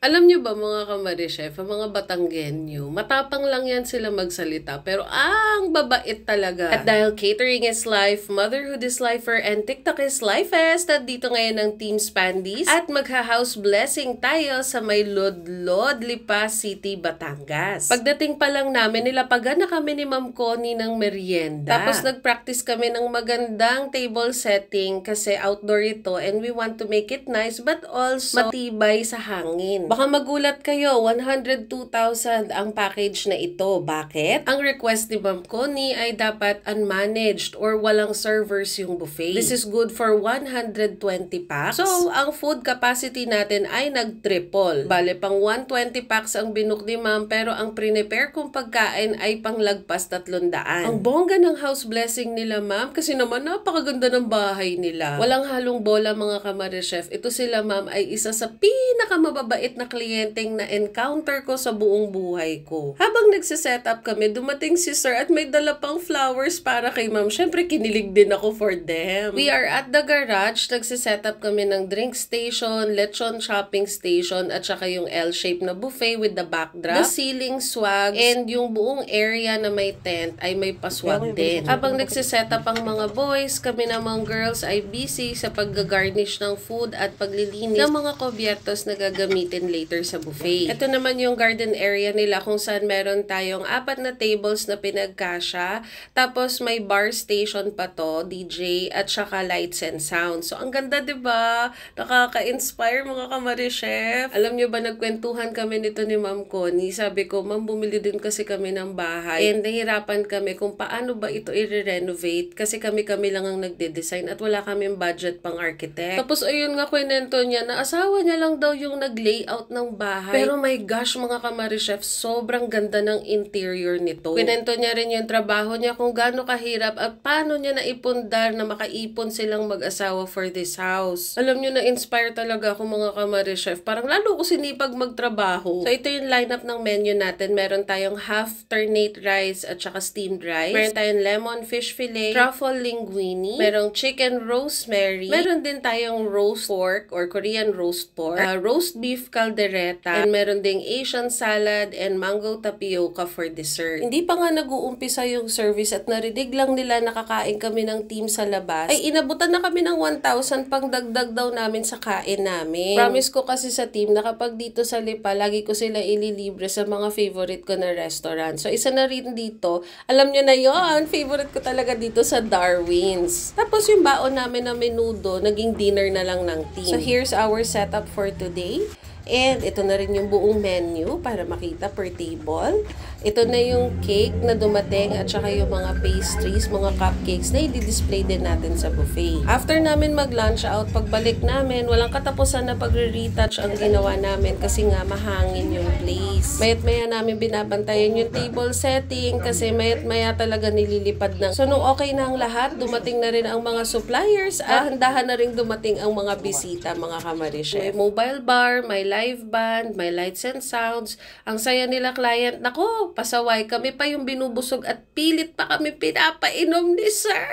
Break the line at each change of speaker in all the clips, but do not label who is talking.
Alam niyo ba mga kamarichef, ang mga Batanggenyo, matapang lang yan sila magsalita pero ang babait talaga. At dahil catering is life, motherhood is lifer, and TikTok is lifest, at dito ngayon ang Team Spandies at magha-house blessing tayo sa may Lodlod, Lipa City, Batangas. Pagdating pa lang namin, nilapagan na kami ni Ma'am Connie ng merienda. Tapos nag-practice kami ng magandang table setting kasi outdoor ito and we want to make it nice but also matibay sa hangin. Baka magulat kayo, 102,000 ang package na ito. Bakit? Ang request ni Ma'am Connie ay dapat unmanaged or walang servers yung buffet. This is good for 120 packs. So, ang food capacity natin ay nag-triple. Bale, pang 120 packs ang binook ni Ma'am pero ang prepare kong pagkain ay panglagpas 300. Ang bongga ng house blessing nila Ma'am kasi naman napakaganda ng bahay nila. Walang halong bola mga kamarichef. Ito sila Ma'am ay isa sa pinakamababait na kliyenteng na encounter ko sa buong buhay ko. Habang nagsiset up kami, dumating si Sir at may dala pang flowers para kay Ma'am. Syempre, kinilig din ako for them. We are at the garage. Nagsiset up kami ng drink station, lechon shopping station, at saka yung L-shape na buffet with the backdrop, the ceiling swags, and yung buong area na may tent ay may paswag din. Habang nagsiset up ang mga boys, kami namang girls ay busy sa pag-garnish ng food at paglilinis ng mga kubyertos na gagamitin later sa buffet. Ito naman yung garden area nila kung saan meron tayong 4 na tables na pinagkasya. Tapos may bar station pa to, DJ, at saka lights and sound. So, ang ganda, diba? Nakaka-inspire mga kamarichef. Alam nyo ba, nagkwentuhan kami nito ni Ma'am Connie. Sabi ko, Ma'am, bumili din kasi kami ng bahay. And nahirapan kami kung paano ba ito i-renovate kasi kami lang ang nagde-design at wala kaming budget pang architect. Tapos, ayun nga, kwento niya na asawa niya lang daw yung nag-layout ng bahay. Pero my gosh, mga kamarichef, sobrang ganda ng interior nito. Kwento niya rin yung trabaho niya kung gaano kahirap at paano niya naipundar na makaipon silang mag-asawa for this house. Alam niyo, na-inspire talaga ako mga kamarichef. Parang lalo ko sinipag magtrabaho. So, ito yung lineup ng menu natin. Meron tayong half ternate rice at saka steamed rice. Meron tayong lemon fish fillet, truffle linguine, merong chicken rosemary, meron din tayong roast pork or Korean roast pork, roast beef caldereta, and meron ding Asian salad and mango tapioca for dessert. Hindi pa nga nag-uumpisa yung service at narinig lang nila nakakain kami ng team sa labas, ay inabutan na kami ng 1,000 pang dagdag daw namin sa kain namin. Promise ko kasi sa team na kapag dito sa Lipa, lagi ko sila ililibre sa mga favorite ko na restaurant. So, isa na rin dito. Alam nyo na yon, favorite ko talaga dito sa Darwin's. Tapos yung baon namin na menudo, naging dinner na lang ng team. So, here's our setup for today. And ito na rin yung buong menu para makita per table. Ito na yung cake na dumating at saka yung mga pastries, mga cupcakes na i-display din natin sa buffet. After namin mag-lunch out, pagbalik namin, walang katapusan na pagre-retouch ang ginawa namin kasi nga mahangin yung place. Mayat-maya namin binabantayan yung table setting kasi mayat-maya talaga nililipad na. So, nung okay na ang lahat, dumating na rin ang mga suppliers at handahan na rin dumating ang mga bisita, mga kamarichef. May mobile bar, may live band, may lights and sounds. Ang saya nila client. Nako, pasaway. Kami pa yung binubusog at pilit pa kami pinapainom ni Sir.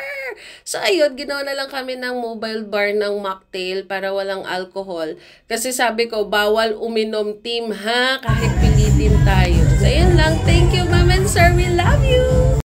So, ayun, ginawa na lang kami ng mobile bar ng mocktail para walang alcohol. Kasi sabi ko, bawal uminom team ha, kahit pilitin tayo. So, ayun lang. Thank you, Ma'am and Sir. We love you!